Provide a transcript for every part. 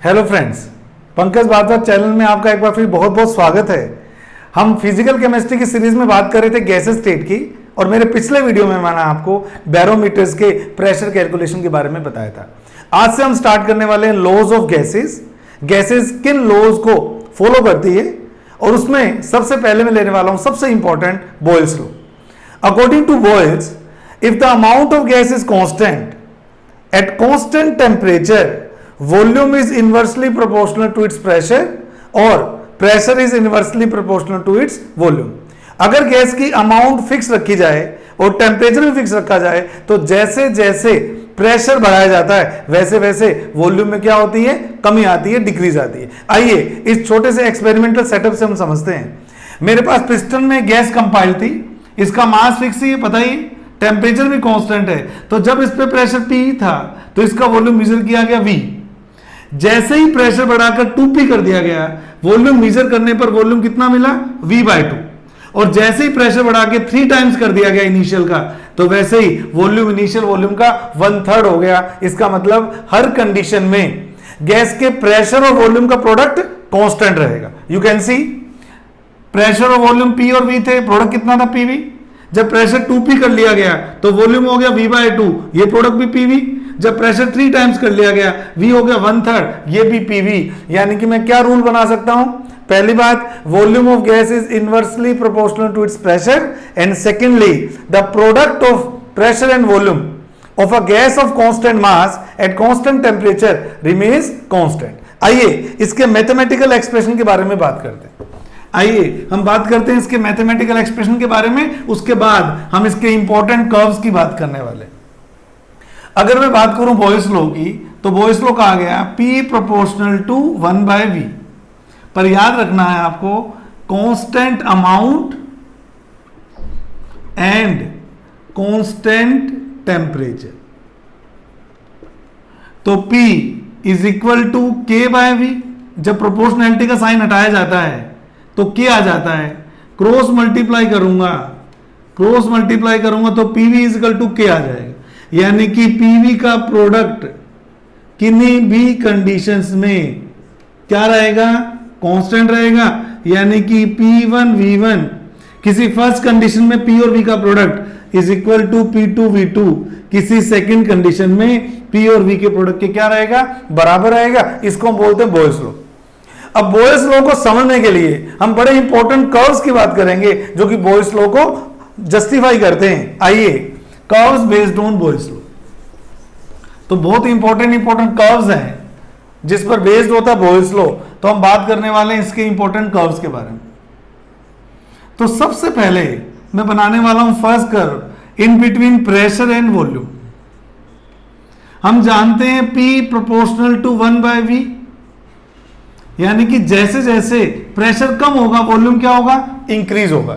Hello friends, Pankaj Bhardwaj channel में आपका एक बार फिर बहुत बहुत स्वागत है। हम फिजिकल केमिस्ट्री की सीरीज में बात कर रहे थे गैसेस स्टेट की, और मेरे पिछले वीडियो में मैंने आपको बैरोमीटर्स के प्रेशर कैलकुलेशन के बारे में बताया था। आज से हम स्टार्ट करने वाले हैं लॉज ऑफ गैसेस। गैसेस किन लॉज को फॉलो करती है, और उसमें सबसे पहले मैं लेने वाला हूं सबसे important Boyle's law. According to Boyle's, if the amount of gas is constant at constant temperature, volume is inversely proportional to its pressure और pressure is inversely proportional to its volume। अगर गैस की amount fix रखी जाए और temperature भी fix रखा जाए तो जैसे जैसे प्रेशर बढ़ाया जाता है वैसे वैसे वॉल्यूम में क्या होती है, कमी आती है, डिक्रीज आती है। आइए इस छोटे से एक्सपेरिमेंटल सेटअप से हम समझते हैं। मेरे पास पिस्टन में गैस कंपाइल थी, इसका मास फिक्स ही है, पता ही, टेम्परेचर भी कांस्टेंट है, तो जब इस पे प्रेशर P था तो इसका वॉल्यूम मेजर किया गया V। जैसे ही प्रेशर बढ़ाकर 2P कर दिया गया, वॉल्यूम मेजर करने पर वॉल्यूम कितना मिला, V/2। और जैसे ही प्रेशर बढ़ा के 3 टाइम्स कर दिया गया इनिशियल का, तो वैसे ही वॉल्यूम इनिशियल वॉल्यूम का 1/3 हो गया। इसका मतलब हर कंडीशन में गैस के प्रेशर और वॉल्यूम का प्रोडक्ट कांस्टेंट रहेगा। यू कैन सी प्रेशर और वॉल्यूम P और V थे, प्रोडक्ट कितना था, PV। जब प्रेशर 2P कर लिया गया तो वॉल्यूम हो गया V/2, ये प्रोडक्ट भी PV। जब प्रेशर 3 टाइम्स कर लिया गया, V हो गया 1/3, ये भी PV। यानी कि मैं क्या रूल बना सकता हूं, पहली बात, volume of gas is inversely proportional to its pressure, and secondly the product of pressure and volume of a gas of constant mass at constant temperature remains constant. आइए इसके मैथमेटिकल एक्सप्रेशन के बारे में बात करते हैं। आइए हम बात करते हैं इसके मैथमेटिकल एक्सप्रेशन के बारे में, उसके बाद हम इसके इंपॉर्टेंट कर्व्स की बात करने वाले। अगर मैं बात करूं बॉयल्स लॉ की, तो बॉयल्स लॉ कहा गया P प्रोपोर्शनल टू 1/V। पर याद रखना है आपको, constant amount and constant temperature. तो P is equal to K/V। जब प्रोपोर्शनैलिटी का साइन हटाया जाता है तो K आ जाता है, क्रॉस मल्टीप्लाई करूंगा तो PV is equal to K आ जाएगा। यानी कि PV का प्रोडक्ट किन्हीं भी कंडीशंस में क्या रहेगा, कांस्टेंट रहेगा। यानी कि P1 V1 किसी फर्स्ट कंडीशन में P और V का product is equal to P2 V2 किसी सेकंड कंडीशन में P और V के प्रोडक्ट के क्या रहेगा, बराबर रहेगा। इसको हम बोलते हैं बॉयल्स लॉ। अब बॉयल्स लॉ को समझने के लिए हम बड़े इंपॉर्टेंट कर्व्स की बात करेंगे जो कि बॉयल्स लॉ को जस्टिफाई करते हैं। आइए, curves based on Boyle's law. तो बहुत इंपॉर्टेंट कर्व्स हैं जिस पर बेस्ड होता है बॉयल्स लॉ। तो हम बात करने वाले हैं इसके इंपॉर्टेंट कर्व्स के बारे में। तो सबसे पहले मैं बनाने वाला हूं first curve in between pressure and volume. हम जानते हैं P प्रोपोर्शनल टू 1/V, यानी कि जैसे जैसे प्रेशर कम होगा वॉल्यूम क्या होगा, इंक्रीज होगा।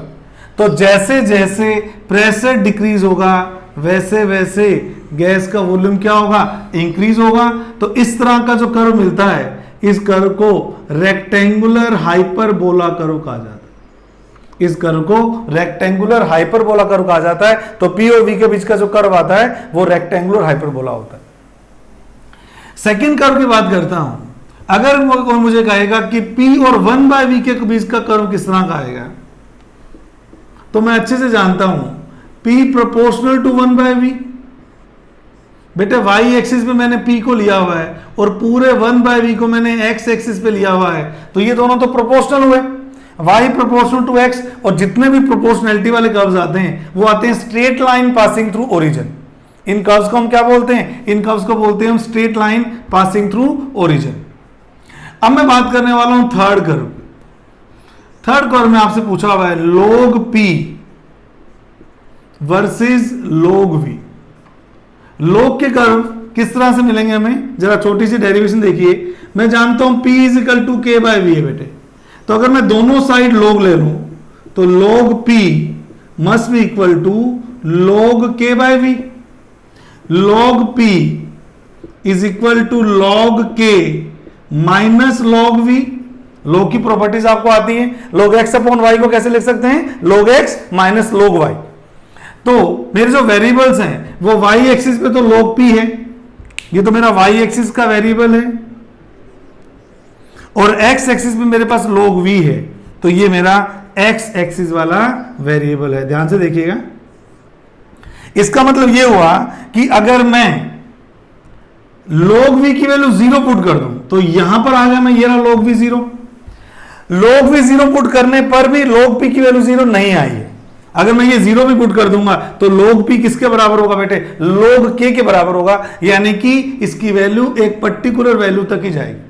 तो जैसे जैसे प्रेशर डिक्रीज होगा वैसे वैसे गैस का वॉल्यूम क्या होगा, इंक्रीज होगा। तो इस तरह का जो कर्व मिलता है, इस कर्व को रेक्टेंगुलर हाइपरबोला कर्व कहा जाता है। इस कर्व को रेक्टेंगुलर हाइपरबोला कर्व कहा जाता है। तो P और V के बीच का जो कर्व आता है वो रेक्टेंगुलर हाइपरबोला होता है। सेकेंड कर्व की बात करता हूं। अगर कोई मुझे कहेगा कि P और 1/V के बीच का कर्व किस तरह का आएगा, तो मैं अच्छे से जानता हूं P प्रोपोर्शनल टू 1/V। बेटे y एक्सिस पे मैंने P को लिया हुआ है और पूरे 1/V को मैंने x एक्सिस पे लिया हुआ है, तो ये दोनों तो प्रोपोर्शनल हुए, y प्रोपोर्शनल टू x। और जितने भी प्रोपोर्शनैलिटी वाले कर्व्स आते हैं वो आते हैं straight line passing through origin. इन कर्व्स को हम क्या बोलते हैं, इन कर्व्स को बोलते हैं हम straight line passing through origin. अब मैं बात करने वाला हूं थर्ड कर्व। थर्ड कर्व में आपसे पूछा हुआ है log P versus log V। log के कर्व किस तरह से मिलेंगे हमें, जरा छोटी सी डेरिवेशन देखिए। मैं जानता हूं P is equal to K/V है बेटे। तो अगर मैं दोनों साइड log ले लूं तो log P must be equal to log K/V। log P is equal to log K minus log V। log की प्रॉपर्टीज आपको आती हैं। log x अपॉन y को कैसे लिख सकते हैं, log x minus log y। तो मेरे जो वेरिएबल्स हैं वो y एक्सिस पे तो log P है, ये तो मेरा y एक्सिस का वेरिएबल है। और एक्स एक्सिस में मेरे पास log v है, तो ये मेरा एक्स एक्सिस वाला वेरिएबल है। ध्यान से देखिएगा, इसका मतलब ये हुआ कि अगर मैं log v की वैल्यू 0 पुट कर दूं तो यहां पर आ गया मैं, ये रहा log v 0। log v 0 put करने पर भी log p की वैल्यू 0 नहीं आई है। अगर मैं ये 0 भी पुट कर दूंगा तो log p किसके बराबर होगा बेटे, log k के बराबर होगा, यानी कि इसकी वैल्यू एक पर्टिकुलर वैल्यू तक ही जाएगी।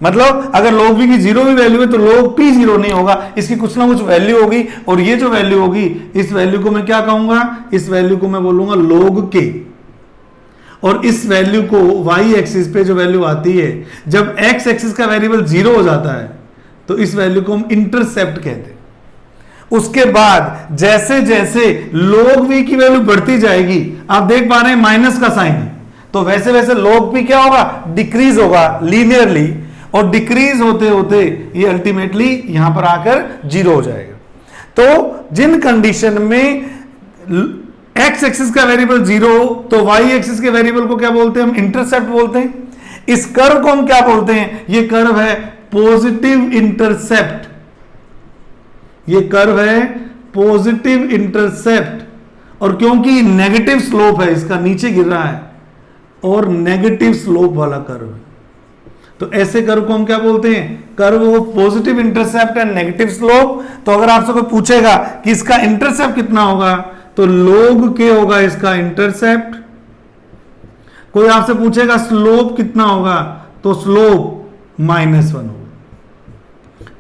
मतलब अगर log v की 0 भी वैल्यू है तो log p 0 नहीं होगा, इसकी कुछ ना कुछ वैल्यू होगी, और ये जो वैल्यू होगी इस वैल्यू को मैं क्या कहूंगा, इस वैल्यू को मैं बोलूंगा log k। और इस वैल्यू को y एक्सिस पे जो वैल्यू आती है, जब x एक्सिस का वेरिएबल 0 हो जाता है तो इस वैल्यू को हम इंटरसेप्ट कहते हैं। उसके बाद जैसे जैसे log v की वैल्यू बढ़ती जाएगी, आप देख पा रहे हैं माइनस का साइन है, तो वैसे वैसे log p क्या होगा, डिक्रीज होगा लीनियरली, और डिक्रीज होते होते ये अल्टीमेटली यहां पर आकर 0 हो जाएगा। तो जिन कंडीशन में x एक्सिस का वेरिएबल 0 हो तो y एक्सिस के वेरिएबल को क्या बोलते हैं, हम इंटरसेप्ट बोलते हैं। इस कर्व को हम क्या बोलते हैं, ये कर्व है पॉजिटिव इंटरसेप्ट, ये कर्व है पॉजिटिव इंटरसेप्ट। और क्योंकि नेगेटिव स्लोप है, इसका नीचे गिर रहा है और नेगेटिव स्लोप वाला कर्व है, तो ऐसे कर्व को हम क्या बोलते हैं, कर्व वो positive intercept and negative slope. तो अगर आपसे कोई पूछेगा कि इसका इंटरसेप्ट कितना होगा तो log k होगा इसका इंटरसेप्ट। कोई आपसे पूछेगा स्लोप कितना होगा तो स्लोप -1 होगा,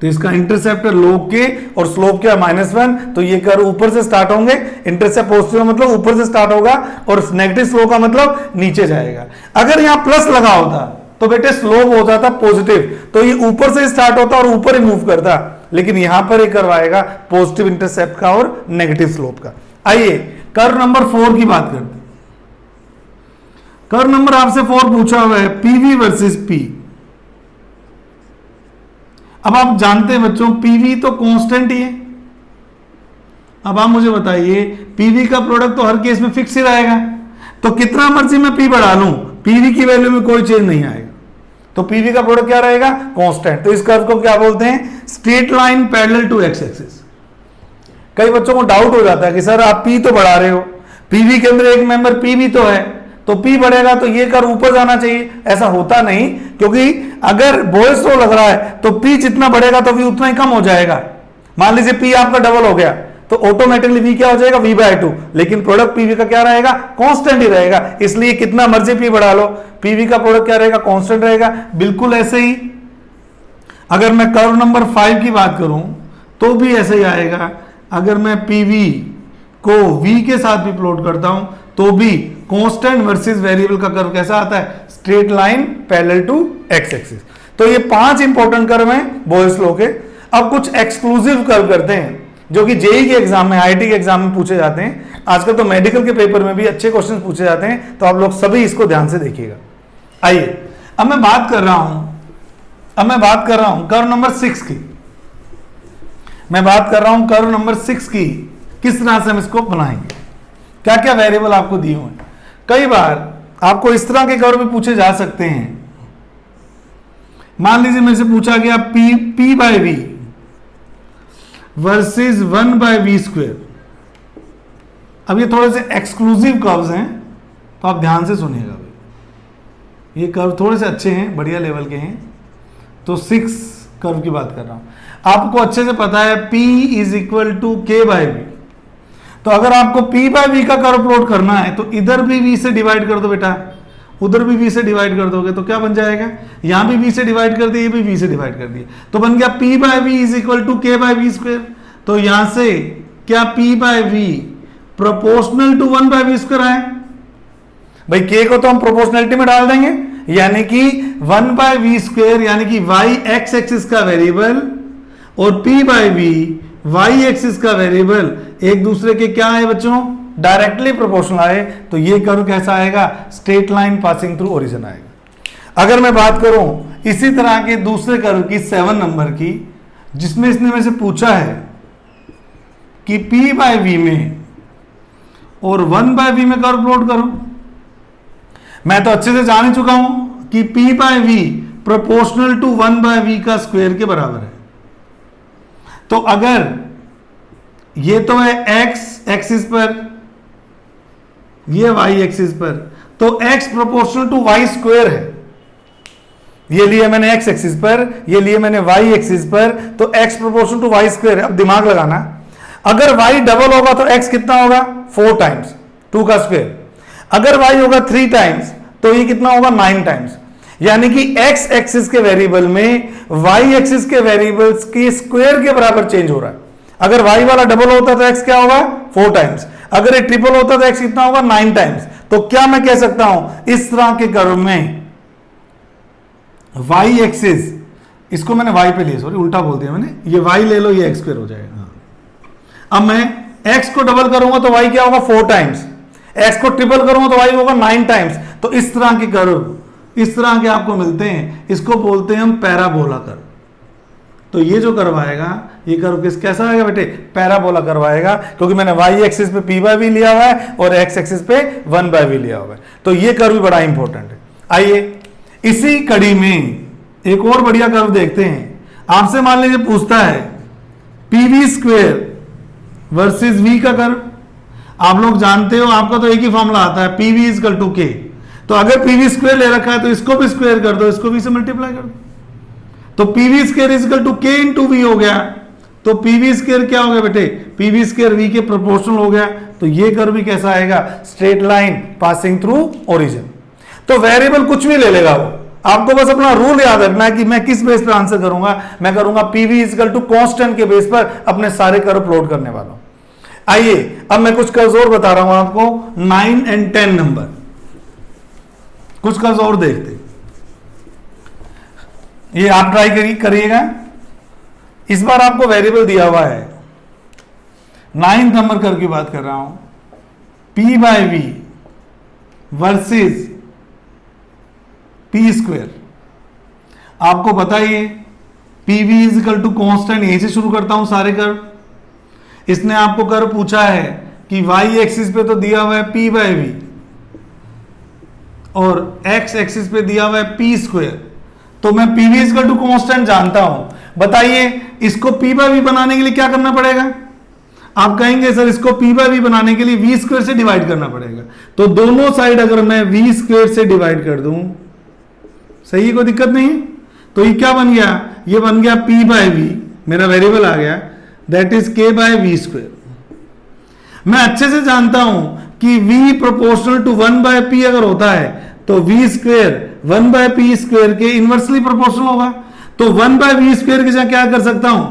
तो इसका इंटरसेप्ट है log k और स्लोप क्या -1। तो ये कर्व ऊपर से स्टार्ट होंगे, इंटरसेप्ट पॉजिटिव मतलब ऊपर से स्टार्ट होगा, और नेगेटिव स्लोप का मतलब नीचे जाएगा। अगर यहां प्लस लगा होता तो बेटे स्लोप हो जाता पॉजिटिव, तो ये ऊपर से स्टार्ट होता और ऊपर ही मूव करता, लेकिन यहां पर एक कर्व आएगा पॉजिटिव इंटरसेप्ट का और नेगेटिव स्लोप का। आइए कर्व नंबर 4 की बात करते हैं। कर्व नंबर आपसे 4 पूछा हुआ है पीवी वर्सेस पी। अब आप जानते हैं बच्चों पीवी तो कांस्टेंट ही है। अब आप मुझे बताइए पीवी का प्रोडक्ट तो हर केस में फिक्स ही रहेगा, तो कितना मर्जी मैं पी बढ़ा लूं पीवी की वैल्यू में कोई चेंज नहीं आएगा, तो पीवी का प्रोडक्ट क्या रहेगा, कांस्टेंट। तो इस कर्व को क्या बोलते हैं, straight line parallel to x axis. कई बच्चों को डाउट हो जाता है कि सर आप पी तो बढ़ा रहे हो, पीवी के अंदर एक मेंबर पी भी तो है, तो पी बढ़ेगा तो ये कर्व ऊपर जाना चाहिए। ऐसा होता नहीं, क्योंकि अगर बोयस लॉ लग रहा है तो पी जितना बढ़ेगा तो वी उतना ही कम हो जाएगा। मान लीजिए पी आपका डबल हो गया तो ऑटोमेटिकली वी क्या हो जाएगा, v/2, लेकिन प्रोडक्ट पीवी का क्या रहेगा, कांस्टेंट ही रहेगा। इसलिए कितना मर्जी पी बढ़ा लो पीवी का प्रोडक्ट क्या रहेगा, कांस्टेंट रहेगा। बिल्कुल ऐसे ही अगर मैं कर्व नंबर 5 की बात करूं तो भी ऐसे ही आएगा। अगर मैं पीवी को v के साथ भी प्लॉट करता हूं तो भी कांस्टेंट वर्सेस वेरिएबल का कर्व कैसा आता है, straight line parallel to x axis. तो ये 5 इंपॉर्टेंट कर्व हैं बोयस लॉ के। अब कुछ एक्सक्लूसिव कर्व करते हैं जो कि जेई के एग्जाम में, आईआईटी के एग्जाम में पूछे जाते हैं। आजकल तो मेडिकल के पेपर में भी अच्छे क्वेश्चन पूछे जाते हैं, तो आप लोग सभी इसको ध्यान से देखिएगा। आइए अब मैं बात कर रहा हूं कर्व नंबर 6 की। मैं बात कर रहा हूं कर्व नंबर 6 की, किस तरह से हम इसको बनाएंगे, क्या क्या वेरिएबल आपको दिए हुए हैं। कई बार आपको इस तरह के कर्व भी पूछे जा सकते हैं। मान लीजिए मेरे से पूछा गया p/v वर्सेस 1/v²। अब ये थोड़े से एक्सक्लूसिव कर्व्स हैं, तो आप ध्यान से सुनिएगा भाई। ये कर्व थोड़े से अच्छे हैं, बढ़िया लेवल के हैं। तो 6 कर्व की बात कर रहा हूं। आपको अच्छे से पता है p = k/v। तो अगर आपको p/v का कर्व प्लॉट करना है तो इधर भी v से डिवाइड कर दो बेटा, उधर भी v से डिवाइड कर दोगे तो क्या बन जाएगा, यहां भी v से डिवाइड कर दिए, ये भी v से डिवाइड कर दिए, तो बन गया p/v = k/v²। तो यहां से क्या p/v प्रोपोर्शनल टू 1/v² है भाई। k को तो हम प्रोपोर्शनलिटी में डाल देंगे, यानी कि 1/v² यानी कि y एक्स एक्सिस का वेरिएबल और p/v y एक्सिस का वेरिएबल एक दूसरे के क्या है बच्चों, डायरेक्टली प्रोपोर्शनल आए। तो ये कर्व कैसा आएगा, straight line passing through origin आएगा। अगर मैं बात करूं इसी तरह के दूसरे कर्व की 7 नंबर की, जिसमें इसने मेरे से पूछा है कि p/v में और 1/v में कर्व प्लॉट करो। मैं तो अच्छे से जान ही चुका हूं कि p/v प्रोपोर्शनल टू 1/v का स्क्वायर के बराबर है। तो अगर ये तो है x एक्सिस पर, ये y एक्सिस पर, तो x proportional to y square है। ये लिए मैंने x एक्सिस पर, ये लिए मैंने y एक्सिस पर, तो x proportional to y square है। अब दिमाग लगाना, अगर y डबल होगा तो x कितना होगा 4 टाइम्स 2 का स्क्वायर, अगर y होगा 3 टाइम्स तो ये कितना होगा 9 टाइम्स। यानी कि x एक्सिस के वेरिएबल में y एक्सिस के वेरिएबल्स के स्क्वायर के बराबर चेंज हो रहा है। अगर y वाला डबल होता तो x क्या होगा 4 टाइम्स, अगर ये ट्रिपल होता तो x कितना होगा 9 टाइम्स। तो क्या मैं कह सकता हूं इस तरह के कर्व में y एक्सिस, इसको मैंने y पे लिया, सॉरी उल्टा बोल दिया मैंने, ये y ले लो, ये x स्क्वायर हो जाएगा। अब मैं x को डबल करूंगा तो y क्या होगा 4 टाइम्स, x को ट्रिपल करूंगा तो y होगा 9 टाइम्स। तो इस तरह के कर्व, इस तरह के आपको मिलते हैं, इसको बोलते हैं हम पैराबोला कर्व। तो ये जो कर्व आएगा, ये कर्व कैसा आएगा बेटे, पैराबोला कर्व आएगा, क्योंकि मैंने y एक्सिस पे p/v लिया हुआ है और x एक्सिस पे 1/v लिया हुआ है। तो ये कर्व भी बड़ा इंपॉर्टेंट है। आइए इसी कड़ी में एक और बढ़िया कर्व देखते हैं। आपसे मान लीजिए पूछता है pv स्क्वायर वर्सेस v का कर्व। आप लोग जानते हो, आपका तो एक ही फॉर्मूला आता है, pv इक्वल टू k। तो अगर pv स्क्वायर ले रखा है तो इसको भी स्क्वायर कर दो, इसको v से मल्टीप्लाई कर दो, तो pv square equal to k into v हो गया। तो pv स्क्वायर क्या हो गया बेटे, pv स्क्वायर v के प्रोपोर्शनल हो गया। तो ये कर्व भी कैसा आएगा, straight line passing through origin. तो वेरिएबल कुछ भी ले लेगा वो, आपको बस अपना रूल याद रखना है कि मैं किस बेस पर आंसर करूंगा। मैं करूंगा pv इक्वल टू कांस्टेंट के बेस पर अपने सारे कर्व प्लॉट करने वाला हूं। आइए अब मैं कुछ कर्व और बता रहा हूं आपको, 9 एंड 10 नंबर, कुछ कर्व और देखते। ये आप ट्राई करिएगा। इस बार आपको वेरिएबल दिया हुआ है, 9 नंबर कर्व की बात कर रहा हूं, p/v वर्सेस p स्क्वायर। आपको बताइए pv इक्वल टू कांस्टेंट, यहीं से शुरू करता हूं सारे कर्व। इसने आपको कर्व पूछा है कि y एक्सिस पे तो दिया हुआ है p/v और x एक्सिस पे दिया हुआ है p स्क्वायर। तो मैं pv इक्वल टू कांस्टेंट जानता हूं। बताइए इसको p/v बनाने के लिए क्या करना पड़ेगा। आप कहेंगे सर इसको p/v बनाने के लिए v स्क्वायर से डिवाइड करना पड़ेगा। तो दोनों साइड अगर मैं v स्क्वायर से डिवाइड कर दूं, सही है, कोई दिक्कत नहीं। तो ये क्या बन गया, ये बन गया p/v, मेरा वेरिएबल आ गया, दैट इज k/v स्क्वायर। मैं अच्छे से जानता हूं कि v प्रोपोर्शनल टू 1/p अगर होता है तो v स्क्वायर 1/p स्क्वायर के इनवर्सली प्रोपोर्शनल होगा। तो 1/v स्क्वायर की जगह क्या कर सकता हूं,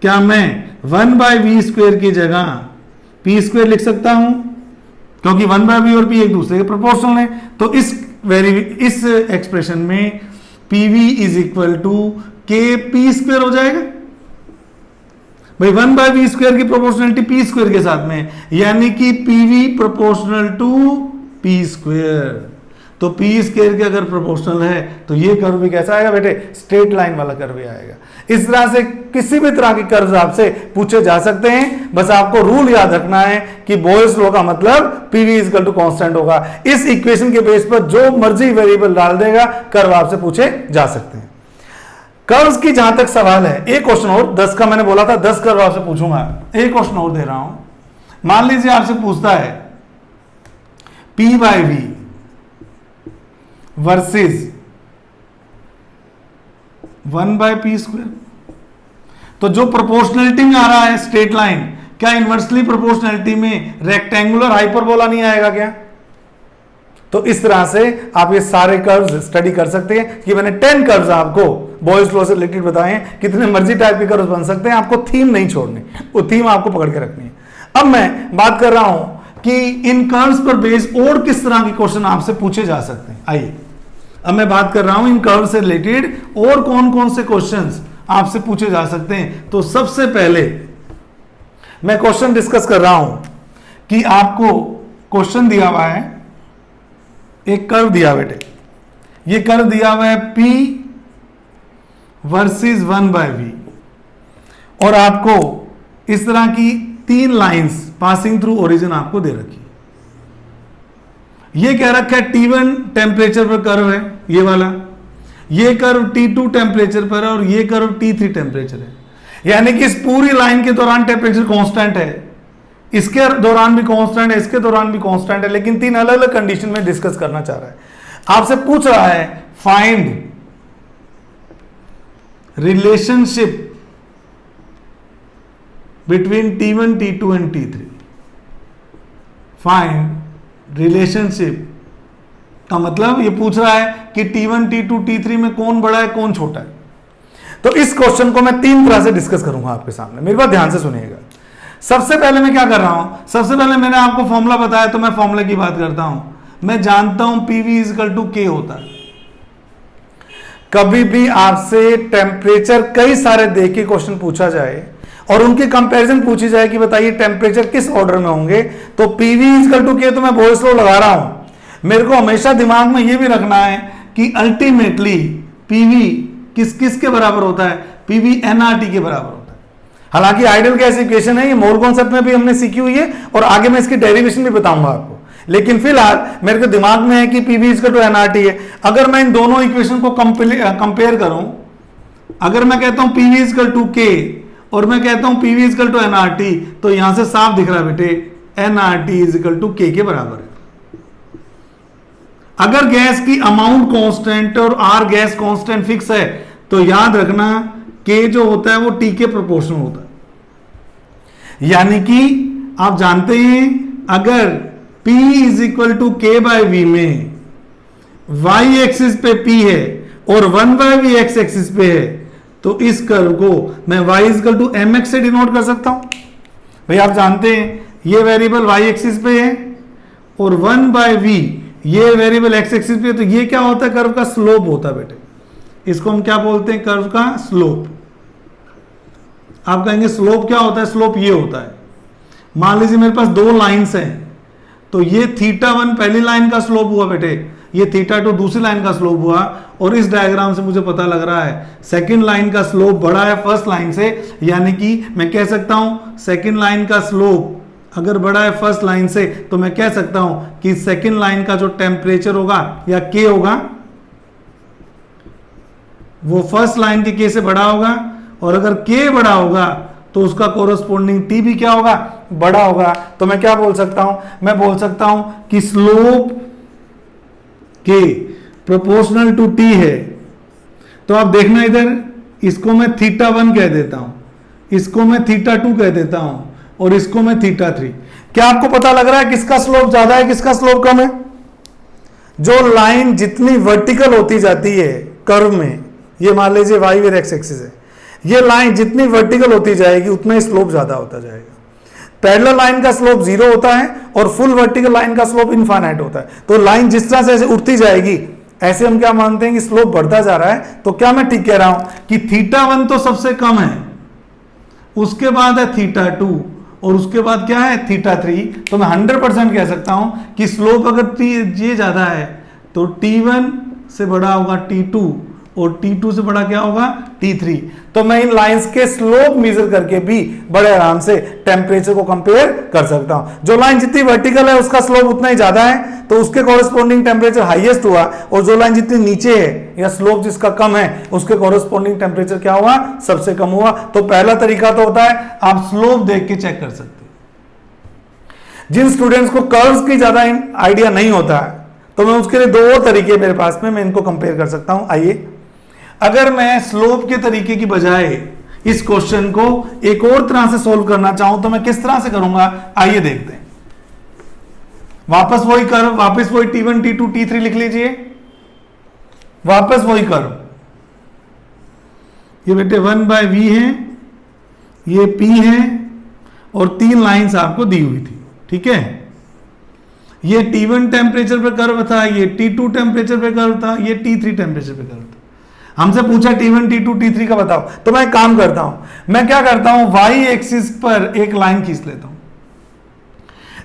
क्या मैं 1/v स्क्वायर की जगह p स्क्वायर लिख सकता हूं, क्योंकि 1/v और p एक दूसरे के प्रोपोर्शनल है। तो इस एक्सप्रेशन में pv is equal to kp square हो जाएगा। भाई 1/v स्क्वायर की प्रोपोर्शनलिटी p स्क्वायर के साथ में, यानी कि pv proportional to p square. तो p स्क्वायर के अगर प्रोपोर्शनल है तो ये कर्व भी कैसा आएगा बेटे, स्ट्रेट लाइन वाला कर्व भी आएगा। इस तरह से किसी भी तरह के कर्व आपसे पूछे जा सकते हैं। बस आपको रूल याद रखना है कि बोयल्स लॉ का मतलब pv इक्वल टू कांस्टेंट होगा। इस इक्वेशन के बेस पर जो मर्जी वेरिएबल डाल देगा, कर्व आपसे पूछे जा सकते हैं। कर्व्स की जहां तक सवाल है, एक क्वेश्चन और, 10 का मैंने बोला था 10 कर्व आपसे पूछूंगा, एक क्वेश्चन और दे रहा हूं। मान लीजिए आपसे पूछता है p/v वर्सेस 1/p स्क्वायर। तो जो प्रोपोर्शनलिटी में आ रहा है स्ट्रेट लाइन, क्या इनवर्सली प्रोपोर्शनलिटी में रेक्टेंगुलर हाइपरबोला नहीं आएगा क्या। तो इस तरह से आप ये सारे कर्व्स स्टडी कर सकते हैं। ये मैंने 10 कर्व्स आपको बॉयल्स लॉ से रिलेटेड बताए हैं। कितने मर्जी टाइप के कर्व्स बन सकते हैं, आपको थीम नहीं छोड़नी, वो थीम आपको पकड़ के रखनी है। अब मैं बात कर रहा हूं कि इन कर्व्स पर बेस्ड और किस तरह के क्वेश्चन आपसे पूछे जा सकते हैं। आइए अब मैं बात कर रहा हूं इन कर्व से रिलेटेड और कौन कौन से क्वेश्चंस आपसे पूछे जा सकते हैं। तो सबसे पहले मैं क्वेश्चन डिस्कस कर रहा हूं कि आपको क्वेश्चन दिया हुआ है, एक कर्व दिया बेटे, ये कर्व दिया हुआ है p वर्सेस 1/v और आपको इस तरह की 3 लाइंस पासिंग थ्रू ओरिजिन आपको दे रखी है। ये कह रखा है T1 टेम्परेचर पर कर्व है, ये वाला, ये कर्व T2 टेम्परेचर पर है और ये कर्व T3 टेम्परेचर है, यानी कि इस पूरी लाइन के दौरान टेम्परेचर कांस्टेंट है, इसके दौरान भी कांस्टेंट है, इसके दौरान भी कांस्टेंट है, लेकिन तीन अलग अलग कंडीशन में डिस्कस करना चाह रहा है। आपसे पूछ रहा है find relationship between T1, T2 and T3। Find relationship का मतलब ये पूछ रहा है कि T1, T2, T3 में कौन बड़ा है कौन छोटा है। तो इस क्वेश्चन को मैं तीन तरह से डिस्कस करूंगा आपके सामने, मेरी बात ध्यान से सुनिएगा। सबसे पहले मैं क्या कर रहा हूं, सबसे पहले मैंने आपको फॉर्मूला बताया तो मैं फॉर्मूला की बात करता हूं। मैं जानता हूं PV = K होता है। कभी भी आपसे टेम्परेचर कई सारे दे के क्वेश्चन पूछा जाए और उनकी कंपैरिजन पूछी जाए कि बताइए टेम्परेचर किस ऑर्डर में होंगे, तो PV = K तो मैं बोयस लॉ लगा रहा हूं। मेरे को हमेशा दिमाग में यह भी रखना है कि अल्टीमेटली PV किस किस के बराबर होता है, PV nRT के बराबर होता है। हालांकि आइडियल गैस इक्वेशन है, ये मोल कॉन्सेप्ट में भी हमने सीखी हुई है और आगे मैं इसकी डेरिवेशन भी बताऊंगा आपको, लेकिन फिलहाल मेरे को दिमाग में है कि PV = nRT है। अगर मैं इन दोनों इक्वेशन को कंपेयर करूं, अगर मैं कहता हूं PV = K और मैं कहता हूं PV = nRT, तो यहां से साफ दिख रहा है बेटे nRT = K के बराबर है। अगर गैस की अमाउंट कांस्टेंट और R गैस कांस्टेंट फिक्स है, तो याद रखना K जो होता है वो T के प्रोपोर्शनल होता है। यानी कि आप जानते हैं अगर P = K/V में y एक्सिस पे P है और 1/V x एक्सिस पे है, तो इस कर्व को मैं y = mx से डिनोट कर सकता हूं। भाई आप जानते हैं ये वेरिएबल y एक्सिस पे है और 1/V ये वेरिएबल x एक्सिस पे है, तो ये क्या होता है, कर्व का स्लोप होता है बेटे। इसको हम क्या बोलते हैं, कर्व का स्लोप। आप कहेंगे स्लोप क्या होता है, स्लोप ये होता है। मान लीजिए मेरे पास दो लाइंस हैं, तो ये θ1 पहली लाइन का स्लोप हुआ बेटे, ये θ2 दूसरी लाइन का स्लोप हुआ, और इस डायग्राम से मुझे पता लग रहा है सेकंड लाइन का स्लोप बड़ा है फर्स्ट लाइन से, यानी कि मैं कह सकता हूं सेकंड लाइन का स्लोप अगर बड़ा है फर्स्ट लाइन से, तो मैं कह सकता हूं कि सेकंड लाइन का जो टेम्परेचर होगा या K होगा वो फर्स्ट लाइन के K से बड़ा होगा, और अगर K बड़ा होगा तो उसका कोरस्पोंडिंग T भी क्या होगा, बड़ा होगा। तो मैं क्या बोल सकता हूं, मैं बोल सकता हूं कि slope K proportional to T है। तो आप देखना इधर, इसको मैं θ1 कह देता हूं, इसको मैं θ2 कह देता हूं और इसको मैं θ3। क्या आपको पता लग रहा है किसका स्लोप ज्यादा है किसका स्लोप कम है? जो लाइन जितनी वर्टिकल होती जाती है कर्व में, ये मान लीजिए y विद x एक्सिस है, ये लाइन जितनी वर्टिकल होती जाएगी उतना ही स्लोप ज्यादा होता जाएगा। पैरेलल लाइन का स्लोप 0 होता है और फुल वर्टिकल लाइन का स्लोप इनफाइनाइट होता है। तो लाइन जिस तरह से ऐसे उठती जाएगी ऐसे हम क्या मानते हैं कि स्लोप बढ़ता जा रहा है। तो क्या मैं ठीक कह रहा हूं कि θ1 तो सबसे कम है, उसके बाद है θ2 और उसके बाद क्या है θ3। तो मैं 100% कह सकता हूं कि स्लोप अगर ये ज्यादा है तो T1 से बड़ा होगा T2 और T2 से बड़ा क्या होगा T3। तो मैं इन लाइंस के स्लोप मेजर करके भी बड़े आराम से टेम्परेचर को कंपेयर कर सकता हूं। जो लाइन जितनी वर्टिकल है उसका स्लोप उतना ही ज्यादा है तो उसके कॉरेस्पॉन्डिंग टेम्परेचर हाईएस्ट हुआ, और जो लाइन जितनी नीचे है या स्लोप जिसका कम है उसके कॉरेस्पॉन्डिंग टेम्परेचर क्या हुआ, सबसे कम हुआ। तो पहला तरीका तो होता है आप स्लोप देख के चेक कर सकते हो। जिन स्टूडेंट्स को कर्व्स की ज्यादा आइडिया नहीं होता है तो मैं उसके लिए दो और तरीके मेरे पास में, मैं इनको कंपेयर कर सकता हूं। आइए, अगर मैं स्लोप के तरीके की बजाय इस क्वेश्चन को एक और तरह से सॉल्व करना चाहूं तो मैं किस तरह से करूंगा, आइए देखते हैं। वापस वही कर्व, वापस वही T1, T2, T3 लिख लीजिए, वापस वही कर्व। ये बेटे 1/V है, ये P है और तीन लाइंस आपको दी हुई थी, ठीक है। ये T1 टेम्परेचर पे कर्व था, ये T2 टेम्परेचर पे कर्व था, ये T3 टेम्परेचर पे कर्व था। हमसे पूछा T1, T2, T3 का बताओ, तो मैं काम करता हूं, मैं क्या करता हूं y एक्सिस पर एक लाइन खींच लेता हूं।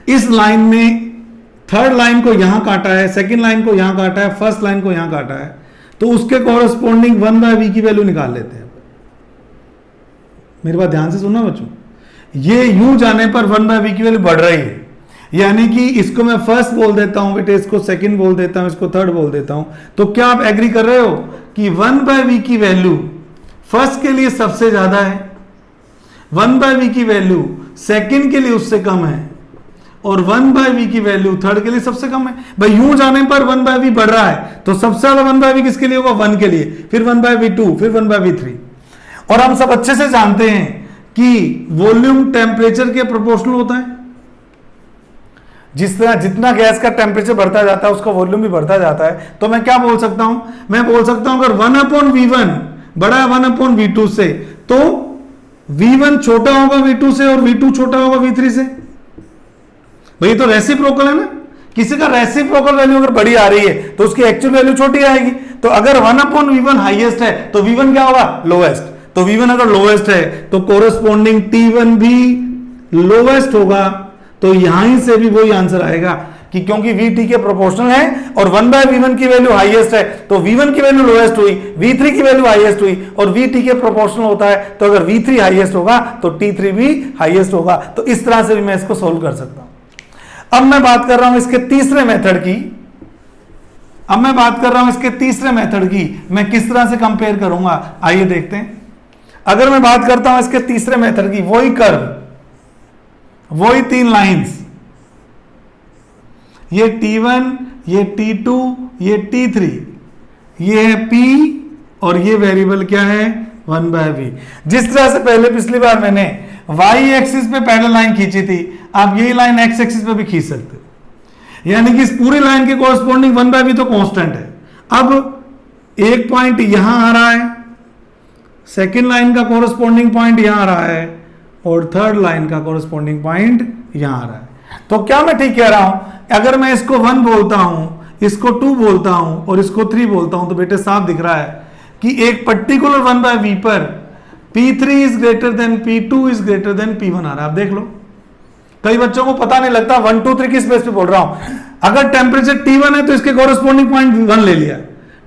इस लाइन में थर्ड लाइन को यहां काटा है, सेकंड लाइन को यहां काटा है, फर्स्ट लाइन को यहां काटा है, तो उसके कॉरेस्पॉन्डिंग 1/V की वैल्यू निकाल लेते हैं। मेरी बात ध्यान से सुनना बच्चों, ये यूं जाने पर 1/V की वैल्यू बढ़ रही है, यानी कि इसको मैं फर्स्ट बोल देता हूं बेटे, इसको सेकंड बोल देता हूं, इसको थर्ड बोल देता हूं। तो क्या आप एग्री कर रहे हो कि 1/v की वैल्यू फर्स्ट के लिए सबसे ज्यादा है, 1/v की वैल्यू सेकंड के लिए उससे कम है, और 1/v की वैल्यू थर्ड के लिए सबसे कम है। भाई यूं जाने पर 1/v बढ़ रहा है तो सबसे ज्यादा 1/v किसके लिए होगा? 1 के लिए, फिर 1/v2, फिर 1/v3। और हम सब अच्छे से जानते हैं कि वॉल्यूम टेम्परेचर के प्रोपोर्शनल होता है। जिस तरह जितना गैस का टेम्परेचर बढ़ता जाता है उसका वॉल्यूम भी बढ़ता जाता है। तो मैं क्या बोल सकता हूं? मैं बोल सकता हूं अगर 1/v1 बड़ा है 1/v2 से, तो v1 छोटा होगा v2 से और v2 छोटा होगा v3 से। भाई तो रेसिप्रोकल है ना, किसी का रेसिप्रोकल वैल्यू अगर बड़ी आ रही है तो उसकी एक्चुअल वैल्यू छोटी आएगी। तो अगर 1/v1 हाईएस्ट है तो v1 क्या होगा? लोएस्ट। तो v1 अगर लोएस्ट है तो कोरस्पॉन्डिंग t1 भी लोएस्ट होगा। तो यहां से भी वही आंसर आएगा कि क्योंकि v के प्रोपोर्शनल है और 1/v1 की वैल्यू हाईएस्ट है तो v1 की वैल्यू लोएस्ट हुई, v3 की वैल्यू हाईएस्ट हुई, और vt के प्रोपोर्शनल होता है तो अगर v3 हाईएस्ट होगा तो t3 भी हाईएस्ट होगा। तो इस तरह से भी मैं इसको सोल्व कर सकता हूं। अब मैं बात कर रहा हूं इसके तीसरे मेथड की। मैं किस तरह से कंपेयर करूंगा, आइए देखते हैं। अगर मैं बात करता हूं इसके तीसरे मेथड की, वही कर्व, वही 3 लाइंस, ये t1, ये t2, ये t3, ये है p और ये वेरिएबल क्या है? 1/v। जिस तरह से पहले पिछली बार मैंने y एक्सिस पे पैरेलल लाइन खींची थी, आप यही लाइन x एक्सिस पे भी खींच सकते हो। यानी कि इस पूरी लाइन के कोरस्पॉन्डिंग 1/v तो कांस्टेंट है। अब एक पॉइंट यहां आ रहा है, सेकेंड लाइन का कोरस्पॉन्डिंग पॉइंट यहां आ रहा है, और थर्ड लाइन का कोरस्पॉन्डिंग पॉइंट यहां आ रहा है। तो क्या मैं ठीक कह रहा हूं? अगर मैं इसको 1 बोलता हूं, इसको 2 बोलता हूं और इसको 3 बोलता हूं, तो बेटे साफ दिख रहा है कि एक पर्टिकुलर 1/v पर P3 is greater than P2 is greater than P1 आ रहा है। आप देख लो, कई बच्चों को पता नहीं लगता 1 2 3 किस बेस पे बोल रहा हूं। अगर टेम्परेचर T1 है तो इसके कोरस्पॉन्डिंग पॉइंट 1 ले लिया,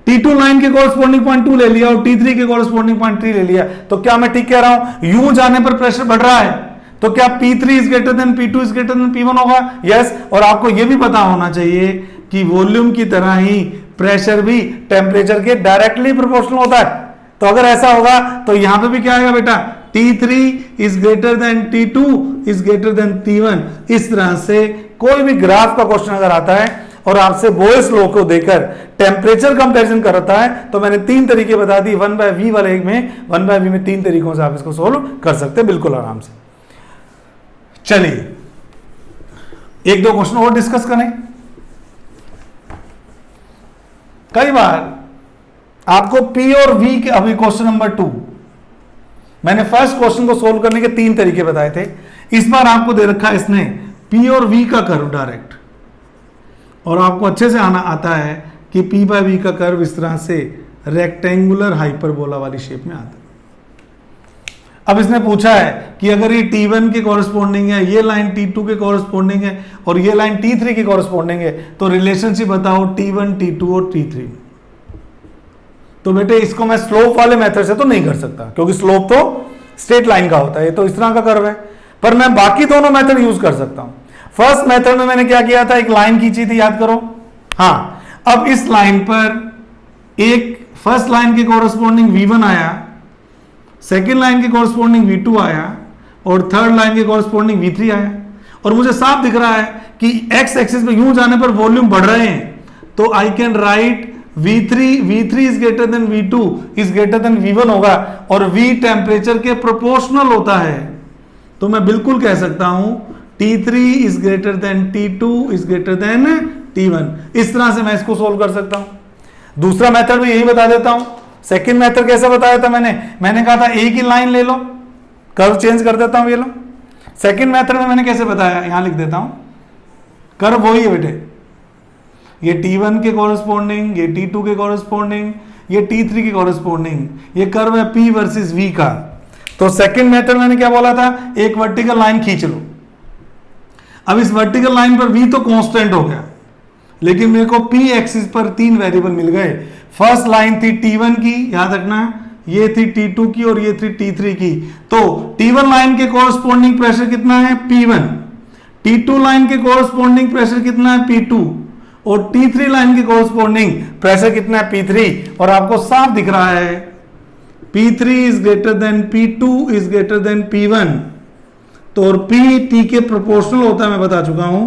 T2 लाइन के कोरस्पॉन्डिंग पॉइंट 2 ले लिया, और T3 के कोरस्पॉन्डिंग पॉइंट 3 ले लिया। तो क्या मैं ठीक कह रहा हूं? यूं जाने पर प्रेशर बढ़ रहा है तो क्या P3 is greater than P2 is greater than P1 होगा? यस। और आपको यह भी पता होना चाहिए कि वॉल्यूम की तरह ही प्रेशर भी टेम्परेचर के डायरेक्टली प्रोपोर्शनल होता है। तो अगर ऐसा होगा तो यहां पे भी क्या आएगा बेटा? T3 is greater than T2 is greater than T1। इस तरह से कोई भी ग्राफ का क्वेश्चन अगर आता है और आपसे बोयस लॉ को देकर टेम्परेचर कंपैरिजन करता है, तो मैंने 3 तरीके बता दी। 1/v वाले में 1/v में 3 तरीकों से आप इसको सोल्व कर सकते हैं बिल्कुल आराम से। चलिए एक दो क्वेश्चन और डिस्कस करें। कई बार आपको P और V के, अभी क्वेश्चन नंबर 2, मैंने फर्स्ट क्वेश्चन को सोल्व करने के 3 तरीके बताए थे। इस बार आपको दे रखा है इसने P और V का कर्व डायरेक्ट, और आपको अच्छे से आता है कि P/V का कर्व इस तरह से रेक्टेंगुलर हाइपरबोला वाली शेप में आता है। अब इसने पूछा है कि अगर ये T1 के कॉरेस्पॉन्डिंग है, ये लाइन T2 के कॉरेस्पॉन्डिंग है और ये लाइन T3 के कॉरेस्पॉन्डिंग है, तो रिलेशनशिप बताओ T1, T2 और T3। तो बेटे इसको मैं स्लोप वाले मेथड से तो नहीं कर सकता, क्योंकि स्लोप तो स्ट्रेट लाइन का होता है, ये तो इस तरह का कर्व है। पर मैं बाकी दोनों मेथड यूज कर सकता हूं। फर्स्ट मेथड में मैंने क्या किया था? एक लाइन खींची थी, याद करो। हाँ, अब इस लाइन पर एक फर्स्ट लाइन के कॉरेस्पॉन्डिंग V1 आया, सेकेंड लाइन के कॉरेस्पॉन्डिंग V2 आया, और थर्ड लाइन के कॉरेस्पॉन्डिंग V3 आया। और मुझे साफ दिख रहा है कि x एक्सिस पे यूं जाने पर वॉल्यूम बढ़ रहे हैं, तो I can write V3 is greater than V2 is greater than V1 होगा, और V टेम्परेचर के प्रोपोर्शनल होता है। तो मैं बिल्कुल कह सकता हूं T3 is greater than T2 is greater than T1। इस तरह से मैं इसको सोल्व कर सकता हूं। दूसरा मेथड भी यही बता देता हूं। सेकंड मेथड कैसे बताया था मैंने कहा था एक ही लाइन ले लो, कर्व चेंज कर देता हूं, ये लो। सेकंड मेथड में मैंने कैसे बताया, यहां लिख देता हूं। कर्व वही है बेटे, ये T1 के कॉरेस्पॉन्डिंग, ये T2 के कॉरेस्पॉन्डिंग, ये T3 के कॉरेस्पॉन्डिंग, ये कर्व है P वर्सेस V का। तो सेकंड मेथड मैंने क्या बोला था? एक वर्टिकल लाइन खींच लो। अब इस वर्टिकल लाइन पर V तो कांस्टेंट हो गया, लेकिन मेरे को P एक्सिस पर 3 वेरिएबल मिल गए। फर्स्ट लाइन थी T1 की, याद रखना, ये थी T2 की और ये थी T3 की। तो T1 लाइन के कॉरेस्पॉन्डिंग प्रेशर कितना है? P1। T2 लाइन के कॉरेस्पॉन्डिंग प्रेशर कितना है? P2। और T3 लाइन के कोरस्पोंडिंग प्रेशर कितना है P3 और आपको साफ दिख रहा है P3 is greater than P2 is greater than P1, तो और P T के प्रोपोर्शनल होता है मैं बता चुका हूं,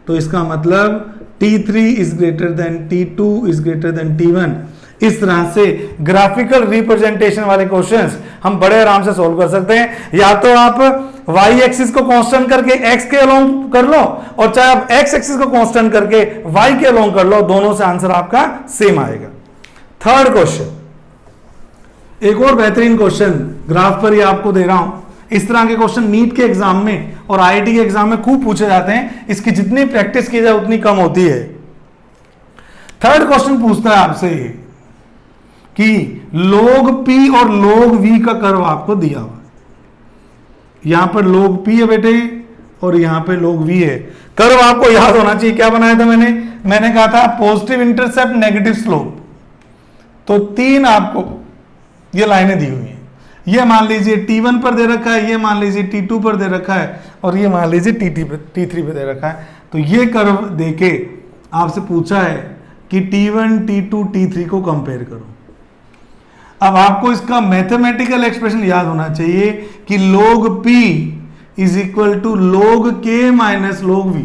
तो इसका मतलब T3 is greater than T2 is greater than T1। इस तरह से ग्राफिकल रिप्रेजेंटेशन वाले क्वेश्चंस हम बड़े आराम से सॉल्व कर सकते हैं। या तो आप y एक्सिस को कांस्टेंट करके x के अलोंग कर लो, और चाहे आप x एक्सिस को कांस्टेंट करके y के अलोंग कर लो, दोनों से आंसर आपका सेम आएगा। थर्ड क्वेश्चन, एक और बेहतरीन क्वेश्चन ग्राफ पर ही आपको दे रहा हूं। इस तरह के क्वेश्चन नीट के एग्जाम में और आईआईटी के एग्जाम में खूब पूछे जाते हैं, इसकी जितनी प्रैक्टिस की जाए उतनी कम होती है। थर्ड क्वेश्चन पूछता है आपसे कि log P और log V का कर्व आपको दिया हुआ, यहां पर log P है बेटे और यहां पे log V है। कर्व आपको याद होना चाहिए, क्या बनाया था मैंने कहा था पॉजिटिव इंटरसेप्ट नेगेटिव स्लोप, तो तीन आपको ये लाइनें दी हुई हैं। ये मान लीजिए T1 पर दे रखा है, ये मान लीजिए T2 पर दे रखा है, और ये मान लीजिए T3 पर दे रखा है। तो ये कर्व देके आपसे पूछा है कि T1 T2 T3 को कंपेयर करो। अब आपको इसका मैथमेटिकल एक्सप्रेशन याद होना चाहिए कि log P is equal to log K minus log V,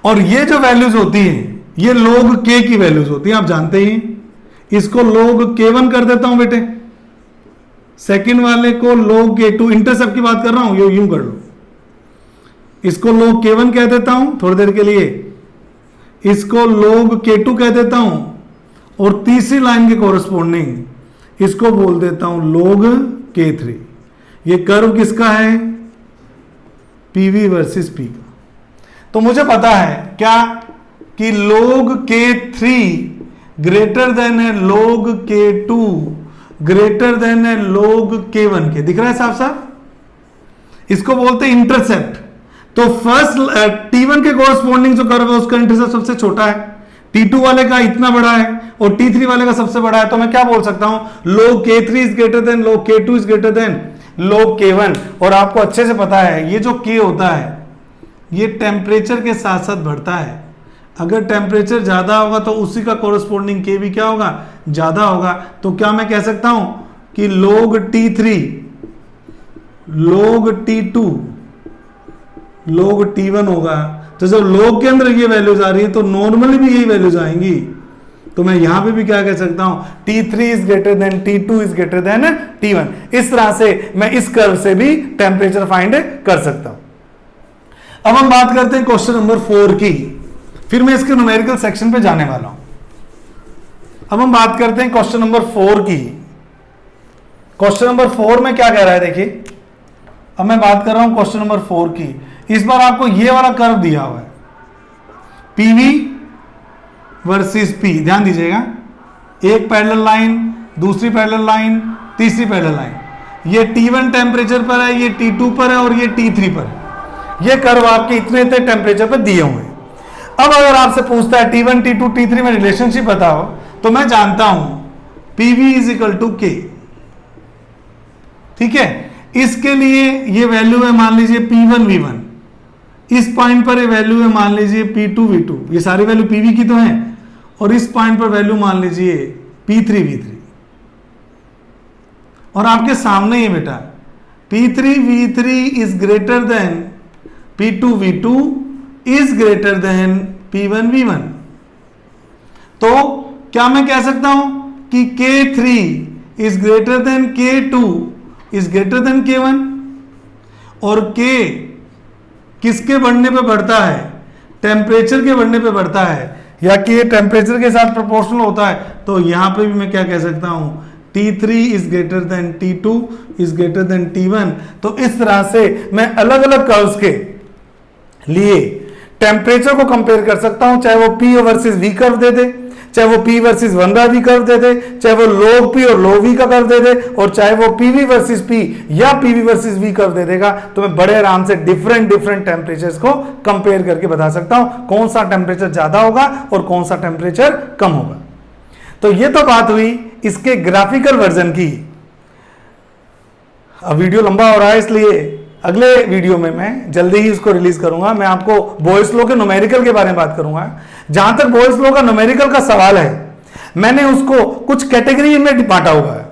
और ये जो वैल्यूज होती है ये log K की वैल्यूज होती है, आप जानते ही। इसको log K1 कर देता हूं बेटे, सेकंड वाले को log K2, इंटरसेप्ट की बात कर रहा हूं, यूं कर लो, इसको log K1 कह देता हूं थोड़ी देर के लिए, इसको log K2 कह देता हूं, और तीसरी लाइन के कोरस्पोंडिंग इसको बोल देता हूं log K3। ये कर्व किसका है? PV वर्सेस P का। तो मुझे पता है क्या कि log K3 ग्रेटर देन है log K2 ग्रेटर देन है log K1 के। दिख रहा है साफ साफ? इसको बोलते हैं इंटरसेप्ट। तो फर्स्ट T1 के कोरस्पोंडिंग जो कर्व है उसका इंटरसेप्ट सबसे छोटा है, T2 वाले का इतना बड़ा है और T3 वाले का सबसे बड़ा है। तो मैं क्या बोल सकता हूं log K3 is greater than log K2 is greater than log K1। और आपको अच्छे से पता है ये जो K होता है ये टेम्परेचर के साथ साथ बढ़ता है। अगर टेम्परेचर ज्यादा होगा तो उसी का कोरस्पोंडिंग K भी क्या होगा? ज्यादा होगा। तो क्या मैं कह सकता हूं कि log T3 log T2 log T1 होगा। तो जब log के अंदर ये वैल्यूज आ रही है तो नॉर्मली भी यही वैल्यूज आएंगी। तो मैं यहां पे भी क्या कह सकता हूं T3 is greater than T2 is greater than T1। इस तरह से मैं इस कर्व से भी टेम्परेचर फाइंड कर सकता हूं। अब हम बात करते हैं क्वेश्चन नंबर 4 की, फिर मैं इसके न्यूमेरिकल सेक्शन पे जाने वाला हूं। अब हम बात करते हैं क्वेश्चन नंबर 4 की। क्वेश्चन नंबर 4 में क्या कह रहा है देखिए, अब मैं बात कर रहा हूं क्वेश्चन नंबर 4 की। इस बार आपको ये वाला कर्व दिया हुआ है PV वर्सेस P। ध्यान दीजिएगा, एक पैरेलल लाइन, दूसरी पैरेलल लाइन, तीसरी पैरेलल लाइन। ये T1 टेम्परेचर पर है, ये T2 पर है और ये T3 पर है। ये कर्व आपके इतने इतने टेम्परेचर पर दिए हुए हैं। अब अगर आपसे पूछता है T1 T2 T3 में रिलेशनशिप बताओ, तो मैं जानता हूं PV is equal to K। ठीक है, इसके लिए ये वैल्यू है मान लीजिए P1 V1, इस पॉइंट पर ये वैल्यू है मान लीजिए P2 V2, ये सारी वैल्यू PV की तो है, और इस पॉइंट पर वैल्यू मान लीजिए P3 V3। और आपके सामने ही बेटा P3 V3 is greater than P2 V2 is greater than P1 V1। तो क्या मैं कह सकता हूं कि K3 is greater than K2 is greater than K1, और K किसके बढ़ने पे बढ़ता है? टेम्परेचर के बढ़ने पे बढ़ता है, या K टेम्परेचर के साथ प्रोपोर्शनल होता है। तो यहां पे भी मैं क्या कह सकता हूं T3 is greater than T2 is greater than T1। तो इस तरह से मैं अलग अलग कर्व्स के लिए टेम्परेचर को कंपेयर कर सकता हूं, चाहे वो P वर्सेस V कर्व दे दे, चाहे वो P वर्सेस 1/V कर्व दे दे, चाहे वो log P और log V का कर्व दे दे, और चाहे वो PV वर्सेस P या PV वर्सेस V कर्व दे देगा। तो मैं बड़े आराम से डिफरेंट टेम्परेचर्स को कंपेयर करके बता सकता हूं कौन सा टेम्परेचर ज्यादा होगा और कौन सा टेम्परेचर कम होगा। तो ये तो बात हुई इसके ग्राफिकल वर्जन की। अब वीडियो लंबा हो रहा है इसलिए अगले वीडियो में मैं जल्दी ही इसको रिलीज करूंगा। मैं आपको बोयस लॉ के न्यूमेरिकल के बारे में बात करूंगा। जहां तक बोयस लॉ का न्यूमेरिकल का सवाल है, मैंने उसको कुछ कैटेगरी में बांटा हुआ है।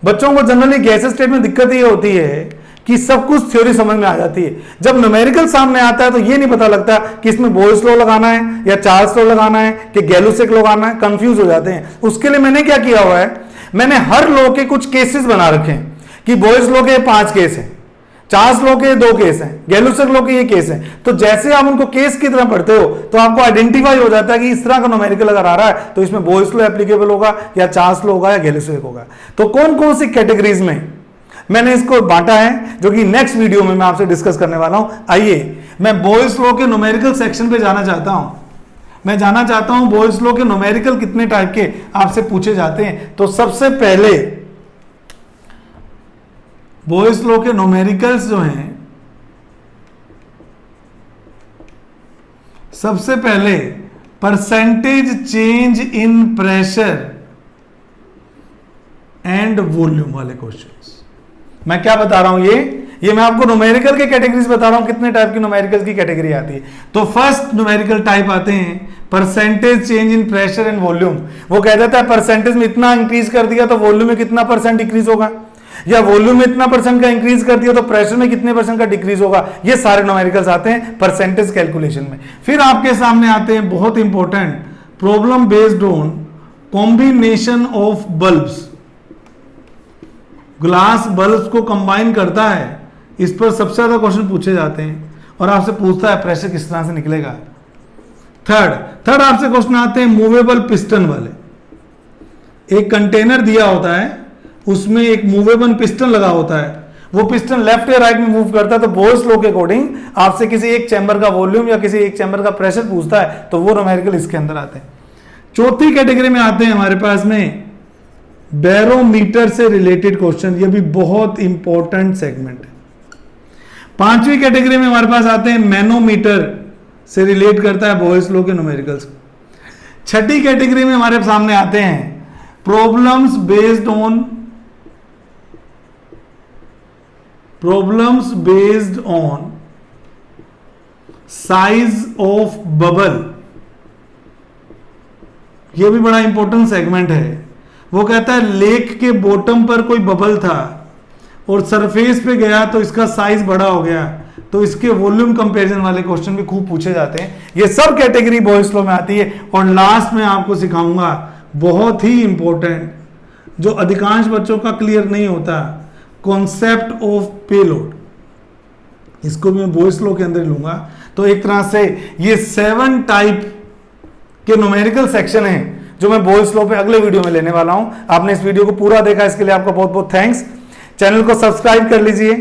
बच्चों को जनरली गैसेस स्टेट में दिक्कत ये होती है कि सब कुछ थ्योरी समझ में आ जाती है, जब न्यूमेरिकल सामने आता है तो ये नहीं पता लगता कि इसमें बोयस लॉ लगाना है या चार्ल्स लॉ लगाना है कि गैलुसेक लॉ लगाना है, कंफ्यूज हो जाते हैं। उसके लिए मैंने क्या किया हुआ है, मैंने हर लॉ के कुछ केसेस बना रखे हैं कि बोयस लॉ के 5 केस हैं, चार्ल्स लॉ के 2 केस हैं, गैलुसेक लॉ के ये केस हैं। तो जैसे आप उनको केस की तरह पढ़ते हो तो आपको आइडेंटिफाई हो जाता है कि इस तरह का न्यूमेरिकल अगर आ रहा है तो इसमें बोयस लॉ एप्लीकेबल होगा या चार्ल्स लॉ होगा या गैलुसेक होगा। तो कौन कौन सी कैटेगरीज में मैंने इसको बांटा है, जो कि नेक्स्ट वीडियो में मैं आपसे डिस्कस करने वाला हूं। आइए मैं बोयस लॉ के न्यूमेरिकल सेक्शन पे जाना चाहता हूं। मैं जानना चाहता हूं बोयस लॉ के न्यूमेरिकल कितने टाइप के आपसे पूछे जाते हैं। तो सबसे पहले बोयस लॉ के न्यूमेरिकल्स जो हैं, सबसे पहले percentage change in pressure and volume वाले क्वेश्चंस। मैं क्या बता रहा हूं, ये मैं आपको न्यूमेरिकल के कैटेगरीज बता रहा हूं, कितने टाइप की न्यूमेरिकल की कैटेगरी आती है। तो फर्स्ट न्यूमेरिकल टाइप आते हैं percentage change in pressure and volume. वो कह देता है परसेंटेज में इतना इंक्रीज कर दिया तो वॉल्यूम में कितना परसेंट डिक्रीज होगा, या वॉल्यूम में इतना परसेंट का इंक्रीज कर दिया तो प्रेशर में कितने परसेंट का डिक्रीज होगा। ये सारे न्यूमेरिकल्स आते हैं परसेंटेज कैलकुलेशन में। फिर आपके सामने आते हैं बहुत important problem based on combination of bulbs. Glass bulb को कंबाइन करता है, इस पर सबसे ज्यादा क्वेश्चन पूछे जाते हैं और आपसे पूछता है प्रेशर किस तरह से निकलेगा। थर्ड आपसे क्वेश्चन आते हैं मूवेबल पिस्टन वाले। एक कंटेनर दिया होता है, उसमें एक मूवेबल पिस्टन लगा होता है, वो पिस्टन लेफ्ट या राइट में मूव करता है। तो बोयस लॉ के अकॉर्डिंग आपसे किसी एक चैम्बर का वॉल्यूम या किसी एक चैम्बर का प्रेशर पूछता है तो वो न्यूमेरिकल इसके अंदर आते हैं। चौथी कैटेगरी में आते हैं हमारे पास में बैरोमीटर से रिलेटेड क्वेश्चन। ये भी बहुत इंपॉर्टेंट सेगमेंट है। पांचवी कैटेगरी में हमारे पास आते हैं मैनोमीटर से रिलेट करता है बोयस लॉ के न्यूमेरिकल्स। छठी कैटेगरी में हमारे सामने आते हैं problems based on size of bubble. यह भी बड़ा इंपॉर्टेंट सेगमेंट है। वो कहता है लेक के बॉटम पर कोई बबल था और सरफेस पे गया तो इसका साइज बड़ा हो गया, तो इसके वॉल्यूम कंपैरिजन वाले क्वेश्चन भी खूब पूछे जाते हैं। ये सब कैटेगरी बॉयस लॉ में आती है। और लास्ट में आपको सिखाऊंगा बहुत ही इंपॉर्टेंट, जो अधिकांश बच्चों का क्लियर नहीं होता, कॉन्सेप्ट ऑफ पेलोड। इसको भी मैं बॉयस लॉ के अंदर लूंगा। तो एक तरह से ये 7 टाइप के न्यूमेरिकल सेक्शन हैं जो मैं बॉयस लॉ पे अगले वीडियो में लेने वाला हूं। आपने इस वीडियो को पूरा देखा, इसके लिए आपका बहुत बहुत थैंक्स। चैनल को सब्सक्राइब कर लीजिए,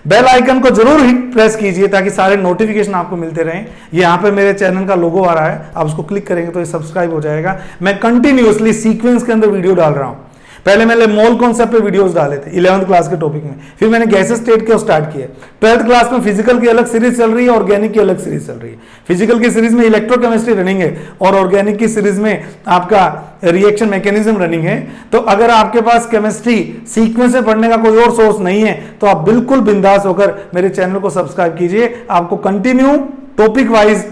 बेल आइकन को जरूर ही प्रेस कीजिए ताकि सारे नोटिफिकेशन आपको मिलते रहें। ये यहाँ पे मेरे चैनल का लोगो आ रहा है, आप उसको क्लिक करेंगे तो ये सब्सक्राइब हो जाएगा। मैं कंटिन्यूअसली सीक्वेंस के अंदर वीडियो डाल रहा हूं। पहले मैंने मोल कॉन्सेप्ट पे वीडियोस डाले थे 11th क्लास के टॉपिक में, फिर मैंने गैसेस स्टेट के स्टार्ट किए। 12th क्लास में फिजिकल की अलग सीरीज चल रही है, ऑर्गेनिक की अलग सीरीज चल रही है। फिजिकल की सीरीज में इलेक्ट्रोकेमिस्ट्री रनिंग है और ऑर्गेनिक की सीरीज में आपका रिएक्शन मैकेनिज्म रनिंग है। तो अगर आपके पास केमिस्ट्री सीक्वेंस से पढ़ने का कोई और सोर्स नहीं है तो आप बिल्कुल बिंदास होकर मेरे चैनल को सब्सक्राइब कीजिए। आपको continue topic wise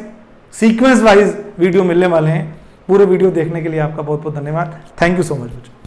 sequence wise video मिलने वाले हैं। पूरे वीडियो देखने के लिए आपका बहुत बहुत धन्यवाद। Thank you so much.